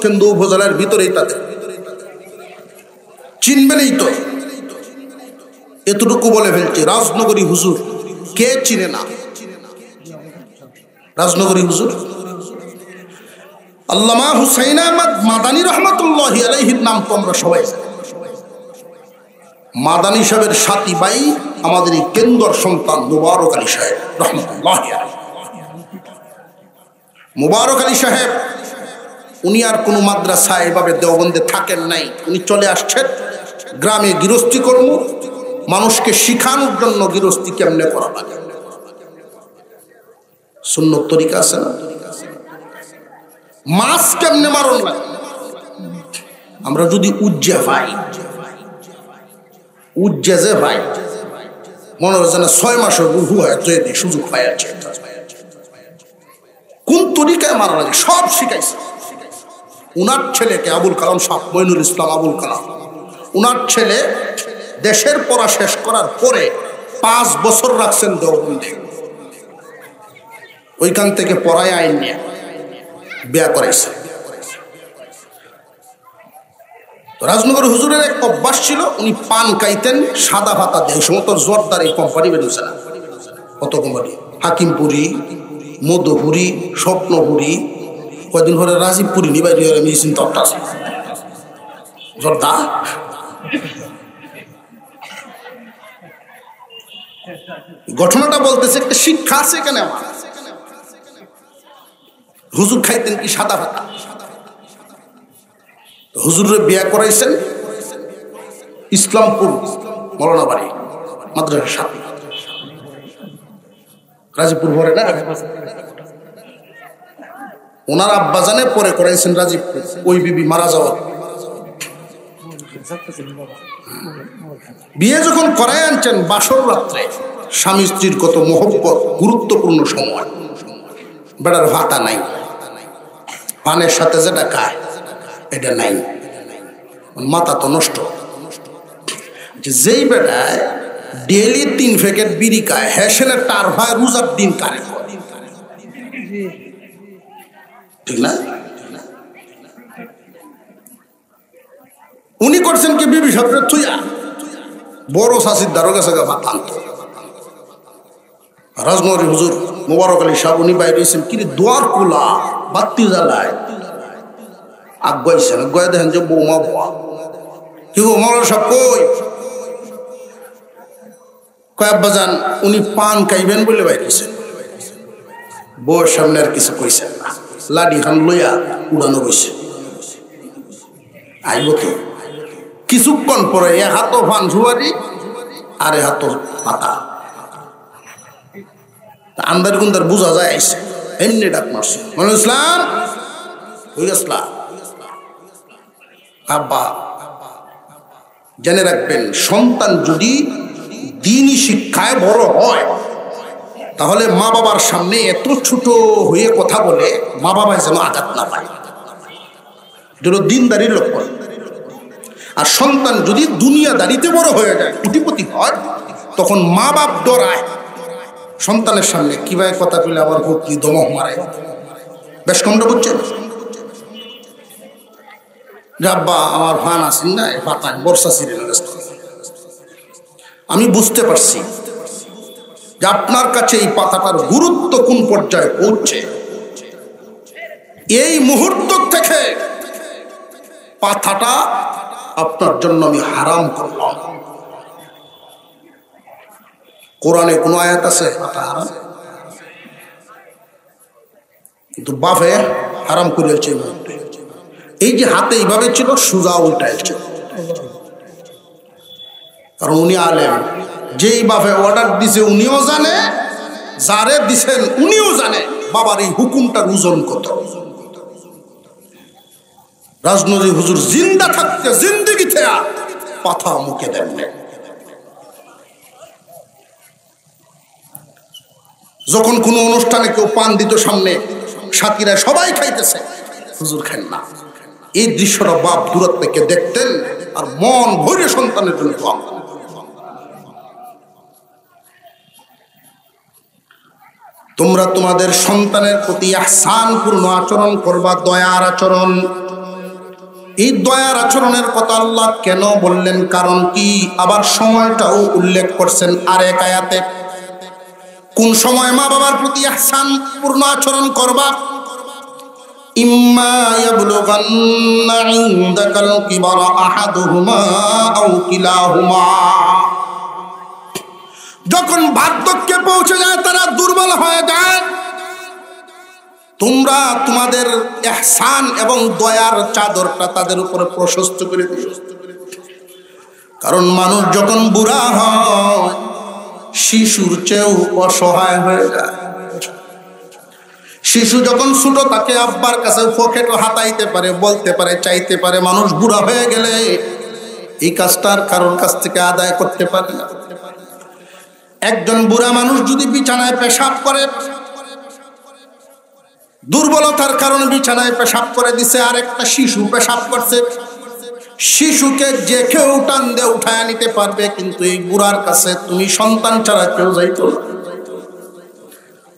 কেন্দ্র উপজেলার ভিতরেই তাদের, চিনবেনই তো। এতটুকু বলে ফেলছি, রাজনগরী হুজুর কে চিনে না? রাজনগরী হুজুর আল্লামা হুসাইন আহমদ মাদানী রহমতুল্লাহি আলাইহির নাম তো আমরা সবাই জানি। মাদানী সাহেবের সাথী ভাই আমাদের এই কেন্দ্র সন্তান মুবারক আলী সাহেব রহমতুল্লাহি আলাইহি। মুবারক আলী সাহেব উনি আর কোনো মাদ্রাসায় এভাবে দেওবন্দে থাকেন নাই। উনি চলে আসছেন গ্রামে গৃহস্থী কর্ম, মানুষকে শিখানোর জন্য গৃহস্থী কেমনে করা লাগে, সুন্নত তরিকা আছে না, মাছ কেমনে মারণ লাগে। আমরা যদি উজ্জা ভাই, উজ্জা যে ভাই মনে হচ্ছে না 6 মাসের বহু হয় সুযোগ পাই আছে, কোন তরিকায় মারা লাগে সব শিখাইছে। উনার ছেলেকে আবুল কালাম সাহেব, মইনুল ইসলাম আবুল কালাম, উনার ছেলে দেশের পড়া শেষ করার পরে 5 বছর রাখছেন দেওবন্দে। ওইখান থেকে পড়ায় আইন নিয়ে বিয়া করাইছে। রাজনগর হুজুরের এক অভ্যাস ছিল, উনি পান খাইতেন, সাদা ভাতা দেয়। সমস্ত জোরদার এই কোম্পানি বেরোছে না, কত কোম্পানি, হাকিমপুরি, মধুপুরি, স্বপ্নপুরি, কয়দিন ধরে রাজীবপুরি নিবাই মেডিসিন তরটা জর্দা। ঘটনাটা বলতেছে, একটা শিক্ষা আছে এখানে আমার। হুজুর খাইতেন কি সাদা ভাতা। হুজুরের বিয়া করাইছেন ইসলামপুর মৌলানা বাড়ি মাদ্রাসার সাথে, রাজীবপুর ভরে না। ওনার আব্বাজানে পরে করাইছেন রাজীবপুর, ওই বিবি মারা যাওয়ার। বিয়ে যখন করাই আনছেন বাসর রাত্রে, স্বামী স্ত্রীর কত মহব্বত, গুরুত্বপূর্ণ সময়। বেটার ভাতা নাই, পানের সাথে যেটা খায় এটা নাই, মাথা তো নষ্ট। যেই বেটায় ডেইলি 3 প্যাকেট বিড়ি খায়, হ্যাসেলে টার হয় রোজার দিন কারে, ঠিক না? উনি করছেন কি, বিবি সাহেবের থুইয়া বড় শাশির দ্বারো গেছে ভাত আনতো, রাজনগরী হুজুর মোবারক আলী সাহেব উনি বাইরে হয়েছেন কি দোয়ার কুলা বাতি জ্বালায় আগাইছেন গয়ে দেখেন যে বৌমা ভুয়া কি গো মৌলানা সাহেব কয় আব্বা যান উনি পান খাইবেন বলে বাইরে হয়েছেন। বউর সামনে আর কিছু কইছেন না, লাডি খান লইয়া উড়ানো বইছে। আইব তো কিছুক্ষণ পরে এ হাতো ফান ঝুয়ারি আর এ হাতো পাতা আন্দার গুন্দার বোঝা যায় আইসে এমনি ডাক মারছে মনে ইসলাম হয়ে গেছলা। আব্বা জেনে রাখবেন, সন্তান যদি দ্বীনি শিক্ষায় বড় হয় তাহলে মা বাবার সামনে এত ছোট হয়ে কথা বলে মা বাবায় যেন আঘাত না পায়, যেন দিনদারির লক্ষণ। আর সন্তান যদি দুনিয়াদারিতে বড় হয়ে যায়, কোটিপতি হয়, তখন মা বাপ ডরায় সন্তানের সামনে কিভাবে কথা বলে আমার ভক্তি দমক মারে। বেশ কমটা বুঝছেন? আব্বা আমার ফান আসেন না পাতায় বর্ষা সিরিয়াল, আমি বুঝতে পারছি যে আপনার কাছে এই পাতাটার গুরুত্ব কোন পর্যায়ে পৌঁছে। এই মুহূর্ত থেকে পাতাটা আপনার জন্য আমি হারাম করলাম। কোরআনে কোন আয়াত আছে পাতা হারাম? কিন্তু বাপে হারাম করেছে। এই যে হাতে এইভাবে ছিল সোজা উল্টাইছে, কারণ উনি আলেম। যেই বাপে অর্ডার দিছে উনিও জানে, যারে দিছেন উনিও জানে বাবার এই হুকুমটার ওজন কত। রাজনগরী হুজুর জিন্দা থাকতে জিন্দিগিতে পাথা মুখে দেন। যখন কোনো অনুষ্ঠানে কেউ পান দিত সামনে, সাথীরা সবাই খাইতেছে, হুজুর খান না। এই দৃশ্যটা বাপ দূর থেকে দেখতেন আর মন ভরে সন্তানের জন্য দোয়া করতেন। তোমরা তোমাদের সন্তানের প্রতি ইহসানপূর্ণ আচরণ করবা, দয়ার আচরণ। এই দয়ার আচরণের কথা আল্লাহ কেন বললেন, কারণ কি, আবার সময়টাও উল্লেখ করছেন আরেক আয়াতে। কোন সময় মা বাবার প্রতি ইহসানপূর্ণ আচরণ করবা? ইম্মা ইয়াবলুগান্না ইনদাকাল কিবারা আহাদুহুমা আও কিলাহুমা, যখন বার্ধক্যে পৌঁছে যায়, তারা দুর্বল হয়ে যায়, তোমরা তোমাদের ইহসান এবং দয়ার চাদরটা তাদের উপরে প্রশস্ত করে দিও। কারণ মানুষ যখন বুড়া হয় শিশুর চেয়েও অসহায় হয়ে যায়। শিশু যখন ছোট তাকে আব্বার কাছে পকেটও হাতাইতে পারে, বলতে পারে, চাইতে পারে। মানুষ বুড়া হয়ে গেলে এই কাজটার কারোর কাছ থেকে আদায় করতে পারে না। একজন বুড়া মানুষ যদি বিছানায় পেশাব করে, দুর্বলতার কারণে বিছানায় পেশাব করে দিছে, আর একটা শিশু পেশাব করছে, শিশুকে যে কেউ টান দিয়ে উঠায় নিতে পারবে, কিন্তু এই বুড়ার কাছে তুমি সন্তান ছাড়া কেউ যাইতো না।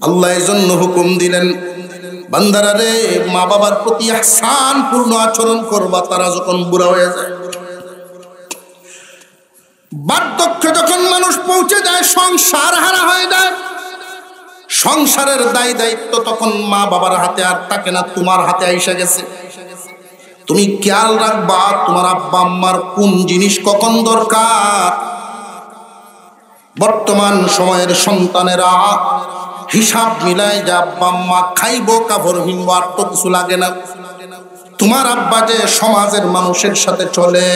আল্লাহ এজন্য হুকুম দিলেন, বান্দারা রে, মা বাবার প্রতি ইহসানপূর্ণ আচরণ করবা তারা যখন বুড়া হয়ে যায়। বার্ধক্যে যখন মানুষ পৌঁছে যায়, সংসার হারা হয়ে যায়, সংসারের দায় দায়িত্ব তখন মা বাবার হাতে আর থাকে না, তোমার হাতে আইসা গেছে। তুমি খেয়াল রাখবা তোমার আব্বা আম্মার কোন জিনিস কখন দরকার। বর্তমান সময়ের সন্তানেরা হিসাব মিলায় যে আব্বা আম্মা খাইবো, কাপড় কিনবো, আর তো কিছু লাগে না। তোমার আব্বা যে সমাজের মানুষের সাথে চলে,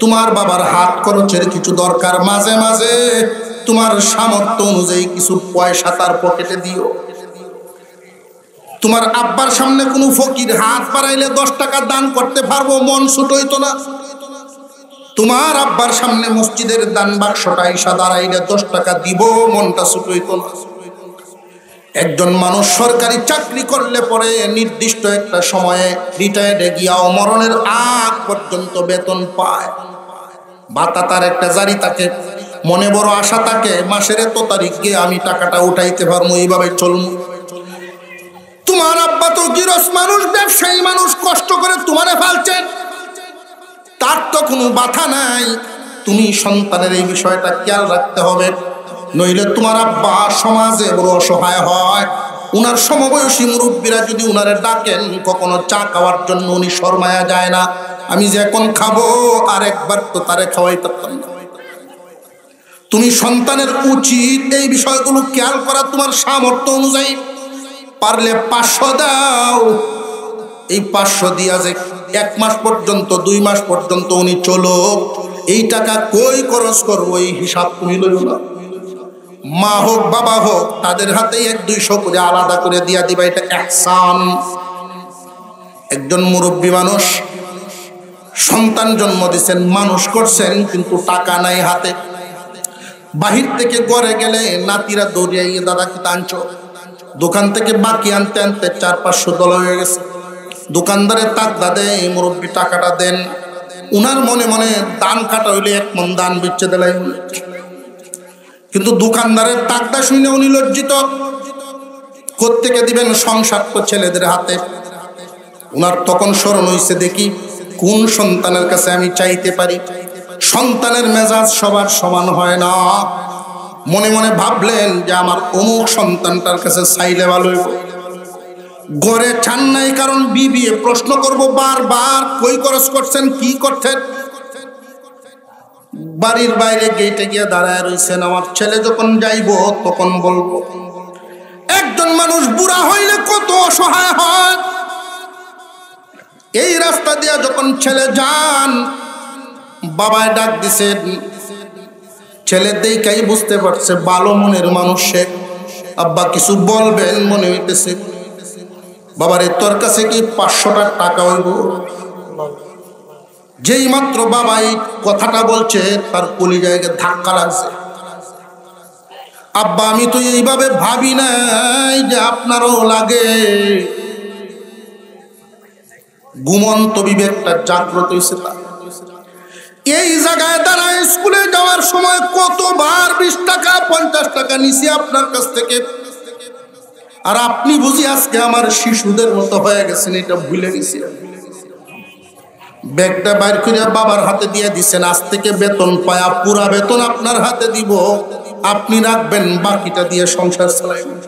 তোমার বাবার হাত খরচের কিছু দরকার, মাঝে মাঝে তোমার সামর্থ্য অনুযায়ী কিছু পয়সা তার পকেটে দিও। তোমার আব্বার সামনে কোনো ফকির হাত বাড়াইলে 10 টাকা দান করতে পারবো, মন ছোট হইতো না। তোমার আব্বার সামনে মসজিদের দান বাক্সটা ইসা দাঁড়াইলে 10 টাকা দিব, মনটা ছোট হইতো না। একজন মানুষ সরকারি চাকরি করলে পরে নির্দিষ্ট একটা সময়ে রিটায়ার্ডে গিয়াও মরণের আগ পর্যন্ত বেতন পায়, ভাতা তার একটা জারি থাকে, মনে বড় আশা থাকে মাসের এত তারিখ গিয়ে আমি টাকাটা উঠাইতে পারবো, এইভাবে চলবো। তোমার আব্বা তো গিরস মানুষ, ব্যবসায়ী মানুষ, কষ্ট করে তোমারে ফালছেন, তার তো কোনো বাধা নাই। তুমি সন্তানের এই বিষয়টা খেয়াল রাখতে হবে। নইলে তোমার আব্বা সমাজে বড় অসহায় হয়। উনার সমবয়সী মুরব্বীরা যদি উনারে ডাকেন, কখনো চা খাওয়ার জন্য উনি শর্মায়া যায় না। আমি যে এখন খাবো আর একবার তো তারে খাওয়াইতে পারতাম না। তুমি সন্তানের উচিত এই বিষয়গুলো খেয়াল করা তোমার সামর্থ্য অনুযায়ী। পারলে 500 দাও, এই 500 দিয়া যে 1 মাস পর্যন্ত 2 মাস পর্যন্ত উনি চলো, এই টাকা কই খরচ করবো এই হিসাব তুমি লইও না। মা হোক বাবা হোক তাদের হাতে 100-200 করে আলাদা করে দিয়া দিবা, এটা ইহসান। একজন মুরব্বী মানুষ সন্তান জন্ম দিচ্ছেন, মানুষ করছেন, কিন্তু টাকা নাই হাতে। বাহির থেকে ঘরে গেলে নাতিরা দৌড়িয়ে, দাদা কি আনছো? দোকান থেকে বাকি আনতে আনতে 400-500 ডলার হয়ে গেছে। দোকানদারের তাকদা দেয়, এই মুরব্বী টাকাটা দেন। উনার মনে মনে দান কাটা হইলে 1 মণ দান বিচ্ছে দিলাই, কিন্তু দোকানদারের তাকদা শুনে উনি লজ্জিত। কোত্থেকে দিবেন? সংসার তো ছেলেদের হাতে। উনার তখন স্মরণ হইছে, দেখি কোন সন্তানের কাছে আমি চাইতে পারি। সন্তানের মেজাজ সবার সমান হয় না। মনে মনে ভাবলেন যে আমার অমুক সন্তানটার কাছে চাইলে ভালো হইব। গড়ে চান নাই, কারণ বিবিএ প্রশ্ন করব বারবার, কই খরচ করছেন, কি করছেন। বাড়ির বাইরে গেটে গিয়ে দাঁড়ায় রয়েছেন, আমার ছেলে যখন যাইব তখন বলবো। একজন মানুষ বুড়া হইলে কত অসহায় হয়। এই রাস্তা দিয়া যখন ছেলে যান, বাবায় ডাক দিছেন, ছেলে দেখাই বুঝতে পারছে ভালো মনের মানুষ। আব্বা কিছু বলবেন মনে হইতেছে। বাবারে তোর কাছে কি 500 টাকা হইব? যেই মাত্র বাবা এই কথাটা বলছে, তার কলিজায় ধাক্কা লাগছে। আব্বা আমি তো এইভাবে ভাবি নাই যে আপনারও লাগে। ঘুমন্ত বিবেকটা জাগ্রত হয়েছে তার। এই জায়গায় দাঁড়ায় স্কুলে যাওয়ার সময় কতবার 20 টাকা 50 টাকা নিছি আপনার কাছ থেকে, আর আপনি বুঝি আজকে আমার শিশুদের মতো হয়ে গেছেন, এটা ভুলে গেছি। ব্যাগটা বাইর করে বাবার হাতে দিয়ে দিচ্ছেন, আজ থেকে বেতন পায়া পুরা বেতন আপনার হাতে দিব, আপনি রাখবেন, বাকিটা দিয়ে সংসার চালাইবেন।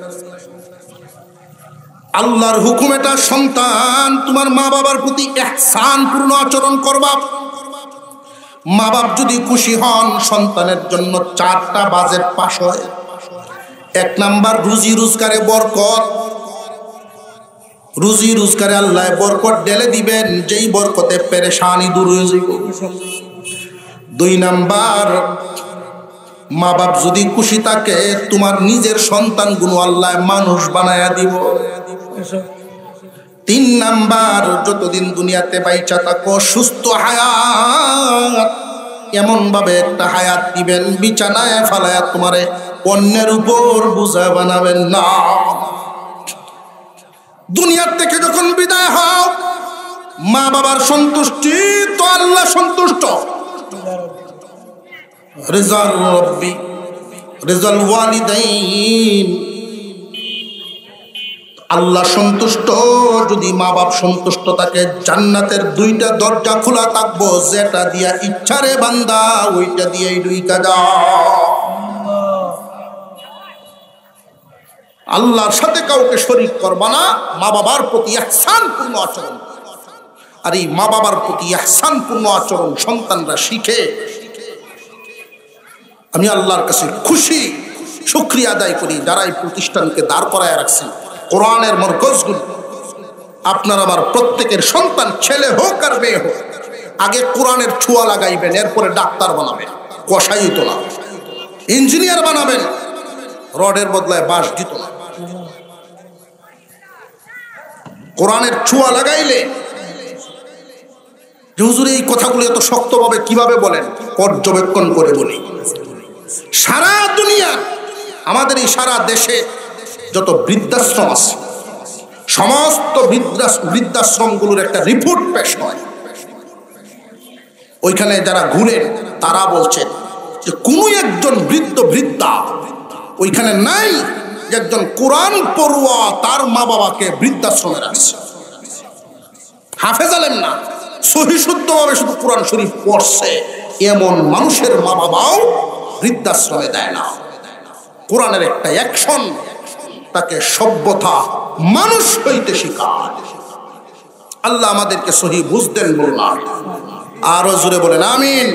আল্লাহর হুকুম এটা। সন্তান, তোমার মা বাবার প্রতি ইহসান পূর্ণ আচরণ করবা। মা বাপ যদি খুশি হন, সন্তানের জন্য 4টা বাজেট পাস হয়। 1 নাম্বার রুজি রোজগারে বরকত। রুজি রোজগারে আল্লাহ বরকত ঢেলে দিবেন, যেই বরকতে পেরেশানি দূর হয়ে যাইব। 2 নাম্বার, মা বাপ যদি খুশি থাকে, তোমার নিজের সন্তানগুলো আল্লাহ মানুষ বানায়া দিব। 3 নাম্বার, যতদিন দুনিয়াতে বাইচা থাকো সুস্থ হায়াত, এমন ভাবে একটা হায়াত দিবেন, বিছানায় ফালায়া তোমারে অন্যের উপর বোঝা বানাবেন না। দুনিয়ার থেকে যখন বিদায় হও, মা বাবার সন্তুষ্টি তো আল্লাহ সন্তুষ্ট। রিজাল রব্বি রিজাল ওয়ালিদাইন, আল্লাহ সন্তুষ্ট। যদি মা বাপ সন্তুষ্ট থাকে, জান্নাতের 2টা দরজা খোলা থাকবো, যেটা দিয়া ইচ্ছারে বান্দা ওইটা দিয়েই ঢুইকা যাও। আল্লাহর সাথে কাউকে শরীক করবা না। মা বাবার প্রতি ইহসান পূর্ণ আচরণ। আর এই মা বাবার প্রতি ইহসান পূর্ণ আচরণ সন্তানরা শিখে। আমি আল্লাহর কাছে খুশি, শুকরিয়া আদায় করি যারা এই প্রতিষ্ঠানকে দাঁড় করায় রাখছেন। কোরআনের মরকজগুলো আপনার আমার প্রত্যেকের সন্তান, ছেলে হোক আর মেয়ে হোক, আগে কোরআনের ছোঁয়া লাগাইবেন, এরপরে ডাক্তার বানাবেন, কসাই হইতো না, ইঞ্জিনিয়ার বানাবেন, রডের বদলায় বাঁশ দিত না। কোরআনের ছোঁয়া লাগাইলে, যে হুজুর এই কথাগুলো এত শক্তভাবে কিভাবে বলেন, পর্যবেক্ষণ করে বলি। সারা দুনিয়া, আমাদের এই সারা দেশে যত বৃদ্ধাশ্রম আছে, সমস্ত বৃদ্ধাশ্রমগুলোর একটা রিপোর্ট পেশ হয়। ওইখানে যারা ঘুরেন তারা বলছেন যে কোনো একজন বৃদ্ধা ওইখানে নাই যে একজন কোরআন পড়ুয়া তার মা বাবাকে বৃদ্ধাশ্রমে রাখছে। হাফেজ আলেম না, সহি শুদ্ধভাবে শুধু কোরআন শরীফ পড়ছে, এমন মানুষের মা বাবাও বৃদ্ধাশ্রমে দেয় না। কোরআনের একটা অ্যাকশন তাকে সভ্যতা মানুষ হইতে শিখায়। আল্লাহ আমাদেরকে সহি বুঝ দেন বলুন, আরো জোরে বলেন আমিন।